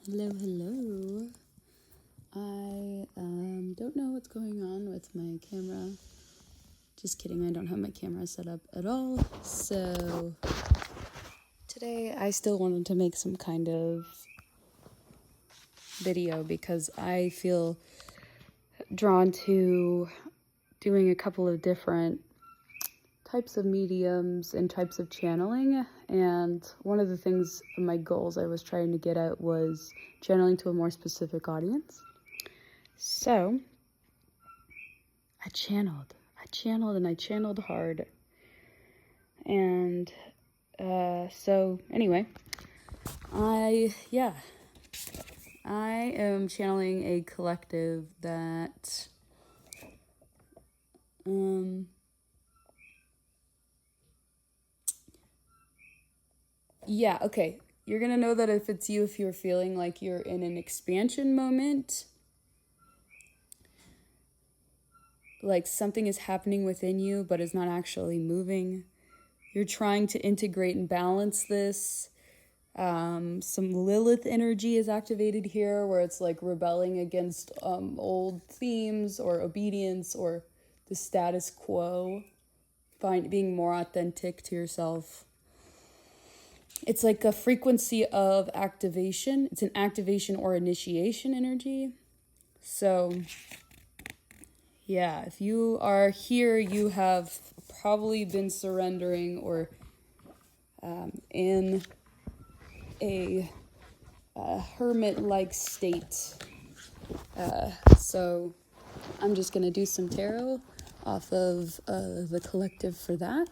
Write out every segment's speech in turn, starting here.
Hello, hello. I don't know what's going on with my camera. Just kidding, I don't have my camera set up at all. So today I still wanted to make some kind of video because I feel drawn to doing a couple of different types of mediums and types of channeling, and one of the things, my goals I was trying to get at was channeling to a more specific audience. So I channeled hard, and so anyway, I am channeling a collective that okay. You're gonna know that if it's you, if you're feeling like you're in an expansion moment, like something is happening within you but is not actually moving. You're trying to integrate and balance this. Some Lilith energy is activated here, where it's like rebelling against old themes or obedience or the status quo, being more authentic to yourself. It's like a frequency of activation. It's an activation or initiation energy. So yeah, if you are here, you have probably been surrendering or in a hermit-like state. So I'm just going to do some tarot off of the collective for that.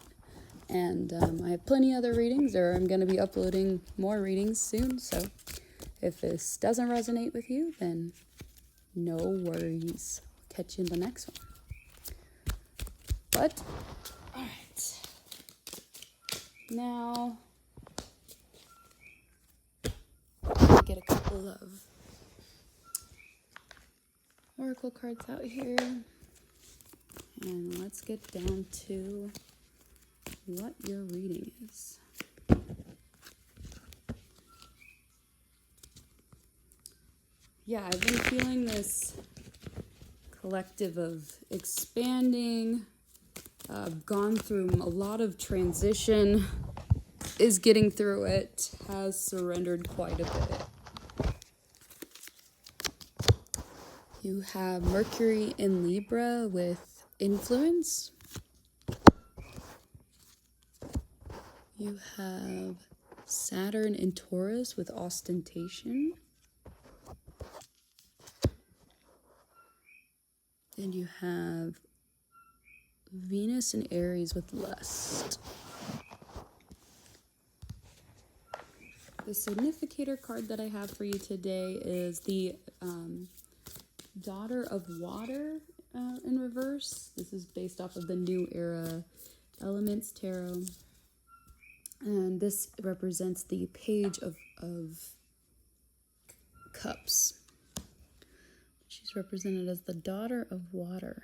And I have plenty other readings, or I'm going to be uploading more readings soon. So if this doesn't resonate with you, then no worries. Catch you in the next one. But, alright. Now, get a couple of oracle cards out here. And let's get down to what your reading is. Yeah, I've been feeling this collective of expanding, gone through a lot of transition, is getting through it, has surrendered quite a bit. You have Mercury in Libra with influence. You have Saturn in Taurus with ostentation. And you have Venus in Aries with lust. The significator card that I have for you today is the Daughter of Water in reverse. This is based off of the New Era Elements Tarot. And this represents the Page of Cups. She's represented as the Daughter of Water.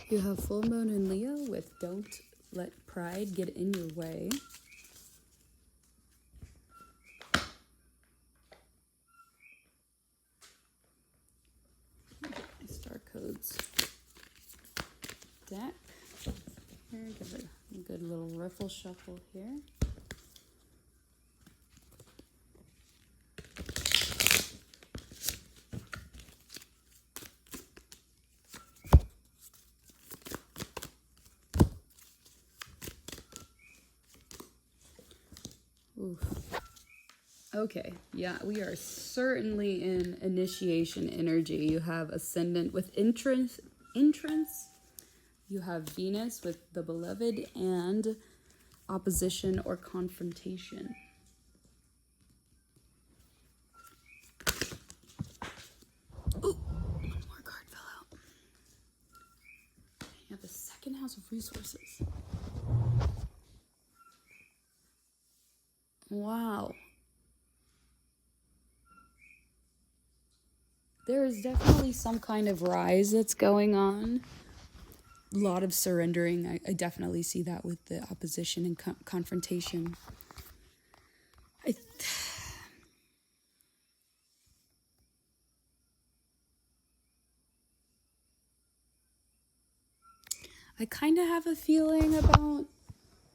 You have Full Moon in Leo with Don't Let Pride Get in Your Way. My Star Codes deck. Here, give it a good little riffle shuffle here. Oof. Okay, yeah, we are certainly in initiation energy. You have Ascendant with entrance. You have Venus with the Beloved and opposition or confrontation. Ooh, one more card fell out. You have the second house of resources. Wow. There is definitely some kind of rise that's going on. lot of surrendering. I definitely see that with the opposition and confrontation. I kind of have a feeling about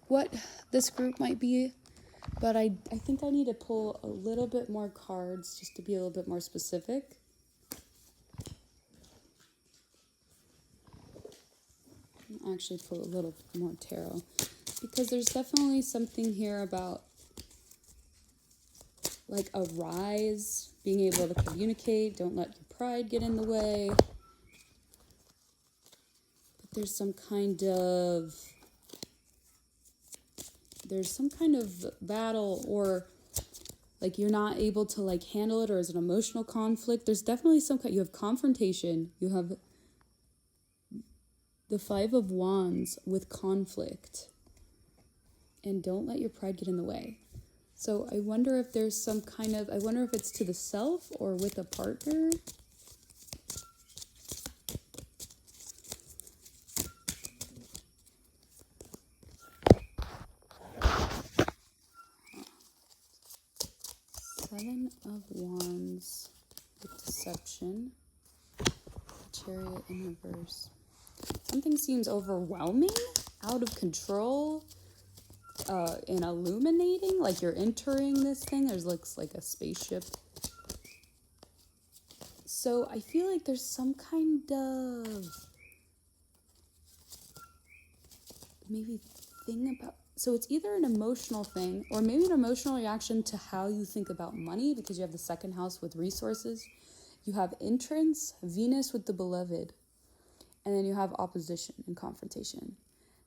what this group might be, but I think I need to pull a little bit more cards just to be a little bit more specific. I'll actually pull a little more tarot, because there's definitely something here about like a rise, being able to communicate, don't let your pride get in the way. But there's some kind of battle, or like you're not able to like handle it, or is an emotional conflict. There's definitely you have confrontation, you have the 5 of Wands with conflict, and don't let your pride get in the way. So I wonder if there's I wonder if it's to the self or with a partner. Seven of Wands with deception. Chariot in reverse. Something seems overwhelming, out of control, and illuminating, like you're entering this thing. Looks like a spaceship. So I feel like there's some kind of maybe thing about, so it's either an emotional thing or maybe an emotional reaction to how you think about money, because you have the 2nd house with resources. You have entrance, Venus with the beloved, and then you have opposition and confrontation.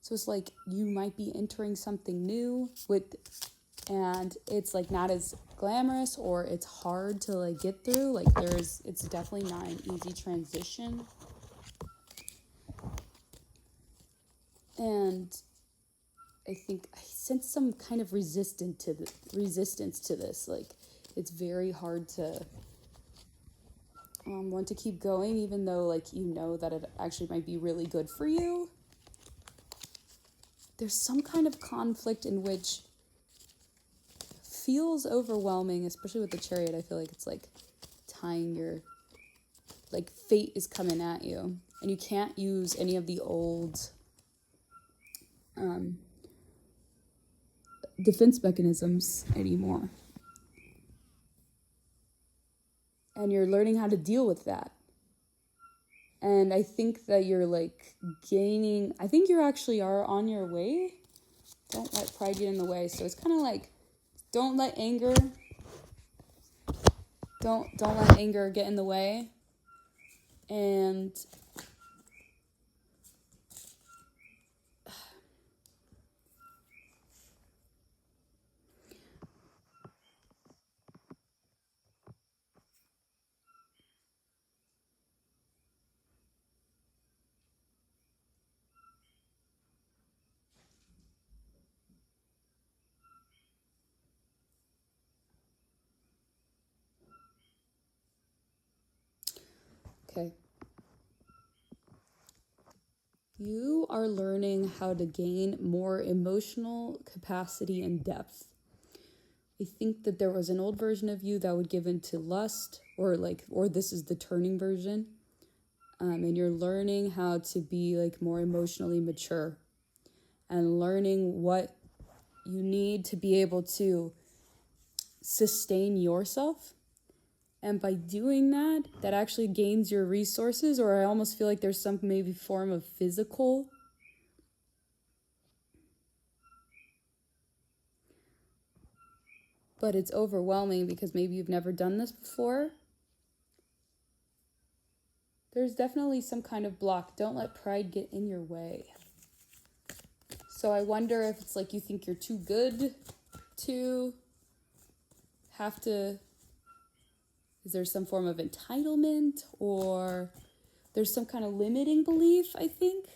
So it's like you might be entering something new and it's like not as glamorous, or it's hard to like get through. Like it's definitely not an easy transition. And I think I sense some kind of resistance to this. Like it's very hard to want to keep going, even though like you know that it actually might be really good for you. There's some kind of conflict in which feels overwhelming, especially with the Chariot. I feel like it's like tying like fate is coming at you, and you can't use any of the old defense mechanisms anymore. And you're learning how to deal with that. And I think that you're like gaining, I think you actually are on your way. Don't let pride get in the way. So it's kind of like, don't let anger get in the way. And okay. You are learning how to gain more emotional capacity and depth. I think that there was an old version of you that would give into lust, or this is the turning version. And you're learning how to be like more emotionally mature and learning what you need to be able to sustain yourself. And by doing that, that actually gains your resources, or I almost feel like there's some maybe form of physical but it's overwhelming because maybe you've never done this before. There's definitely some kind of block. Don't let pride get in your way. So I wonder if it's like you think you're too good to have to, is there some form of entitlement, or there's some kind of limiting belief, I think.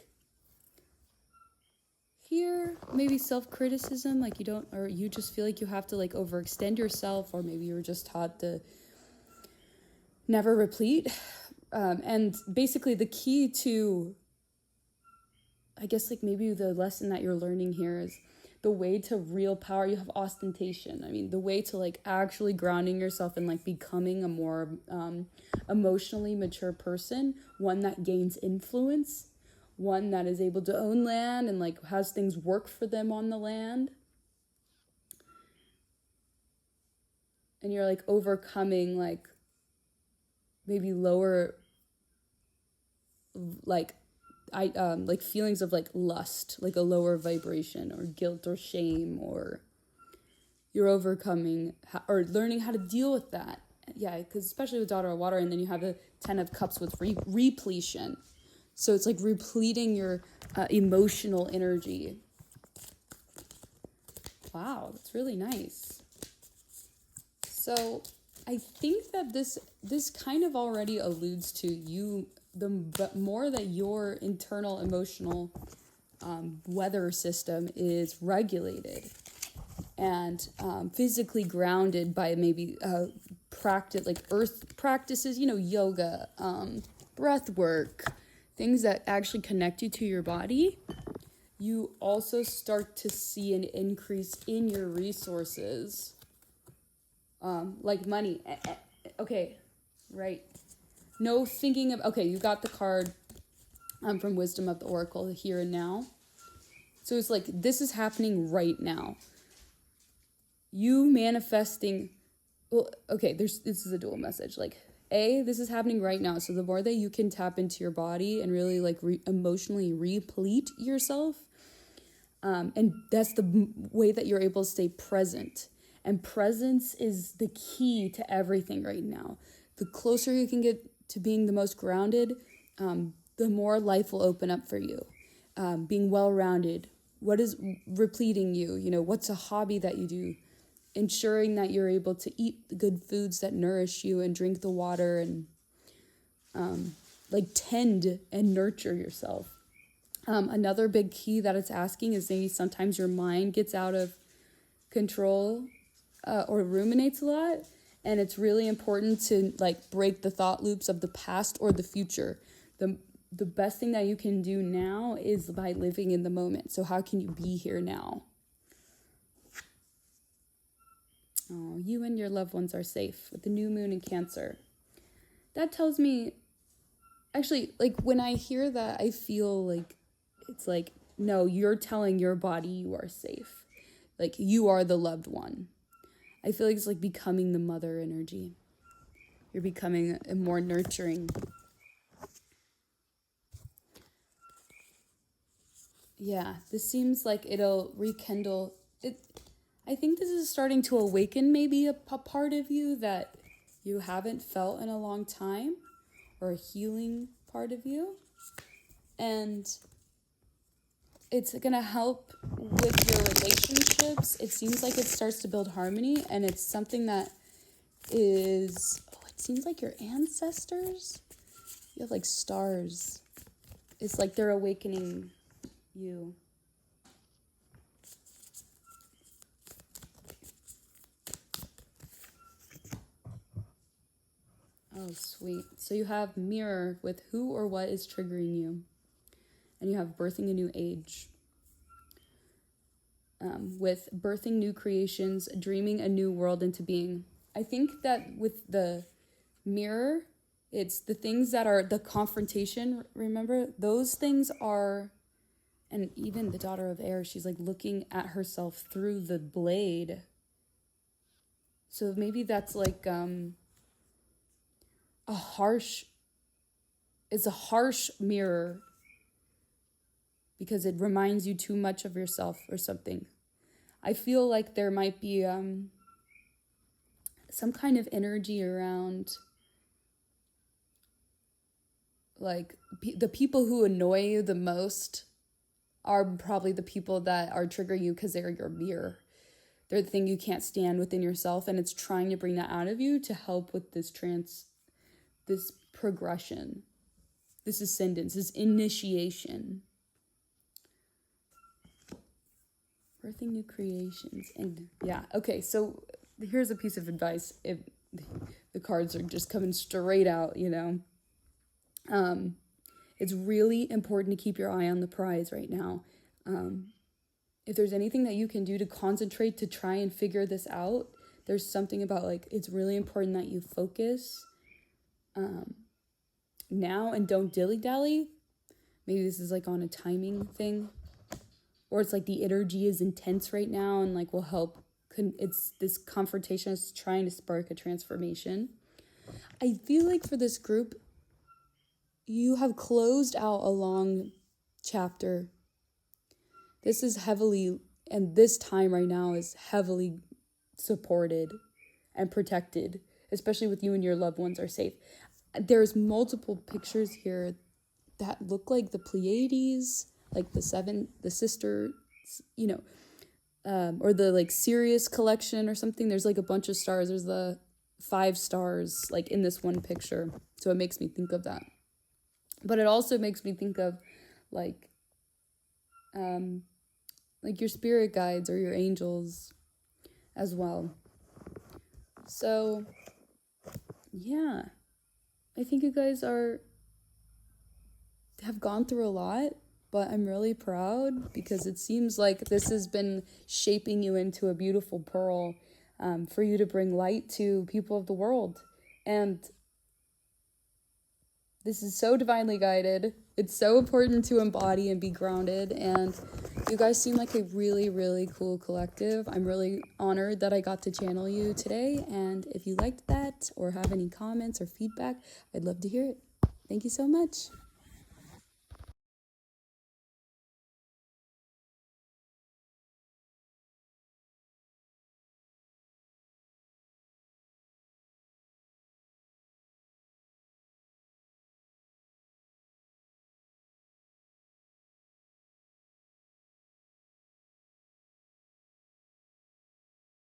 Here, maybe self-criticism, like you don't, or you just feel like you have to like overextend yourself, or maybe you were just taught to never replete. And basically the key to I guess like maybe the lesson that you're learning here is the way to real power. You have ostentation. I mean, the way to like actually grounding yourself and like becoming a more emotionally mature person, one that gains influence, one that is able to own land and like has things work for them on the land. And you're like overcoming like maybe lower like like feelings of like lust, like a lower vibration, or guilt or shame, or you're overcoming or learning how to deal with that. Yeah, because especially with daughter of water, and then you have the 10 of cups with repletion. So it's like repleting your emotional energy. Wow, that's really nice. So I think that this kind of already alludes to you, the more that your internal emotional weather system is regulated and physically grounded by maybe practice, like earth practices, yoga, breath work, things that actually connect you to your body, you also start to see an increase in your resources, like money. Okay, right. No thinking of, okay, you got the card from Wisdom of the Oracle, here and now. So it's like, this is happening right now. You manifesting, well, okay, this is a dual message. Like, this is happening right now. So the more that you can tap into your body and really like emotionally replete yourself, and that's the way that you're able to stay present. And presence is the key to everything right now. The closer you can get to being the most grounded, the more life will open up for you. Being well-rounded. What is repleting you? What's a hobby that you do? Ensuring that you're able to eat the good foods that nourish you and drink the water and like tend and nurture yourself. Another big key that it's asking is maybe sometimes your mind gets out of control or ruminates a lot. And it's really important to like break the thought loops of the past or the future. The best thing that you can do now is by living in the moment. So how can you be here now? Oh, you and your loved ones are safe with the new moon in Cancer. That tells me, actually, like when I hear that, I feel like it's like, no, you're telling your body you are safe. Like you are the loved one. I feel like it's like becoming the mother energy. You're becoming a more nurturing. Yeah, this seems like it'll rekindle it. I think this is starting to awaken maybe a part of you that you haven't felt in a long time, or a healing part of you. And it's going to help with your relationships. It seems like it starts to build harmony, and it's something that is, it seems like your ancestors. You have like stars. It's like they're awakening you. Oh, sweet. So you have mirror with who or what is triggering you. And you have birthing a new age. With birthing new creations, dreaming a new world into being. I think that with the mirror, it's the things that are the confrontation, remember? Those things are, and even the daughter of air, she's like looking at herself through the blade. So maybe that's like it's a harsh mirror because it reminds you too much of yourself or something. I feel like there might be some kind of energy around like the people who annoy you the most are probably the people that are triggering you because they're your mirror. They're the thing you can't stand within yourself, and it's trying to bring that out of you to help with this progression, this ascendance, this initiation. Birthing new creations. And yeah, okay, so here's a piece of advice. If the cards are just coming straight out, It's really important to keep your eye on the prize right now. If there's anything that you can do to concentrate to try and figure this out, there's something about like, it's really important that you focus now and don't dilly-dally. Maybe this is like on a timing thing, or it's like the energy is intense right now and like will help. It's this confrontation is trying to spark a transformation. I feel like for this group, you have closed out a long chapter. This is heavily, and this time right now is heavily supported and protected, especially with you and your loved ones are safe. There's multiple pictures here that look like the Pleiades, like the sister, you know, or the like Sirius collection or something. There's like a bunch of stars. There's the 5 stars like in this one picture. So it makes me think of that. But it also makes me think of like your spirit guides or your angels as well. So yeah, I think you guys have gone through a lot, but I'm really proud because it seems like this has been shaping you into a beautiful pearl for you to bring light to people of the world. And this is so divinely guided. It's so important to embody and be grounded. And you guys seem like a really, really cool collective. I'm really honored that I got to channel you today. And if you liked that or have any comments or feedback, I'd love to hear it. Thank you so much.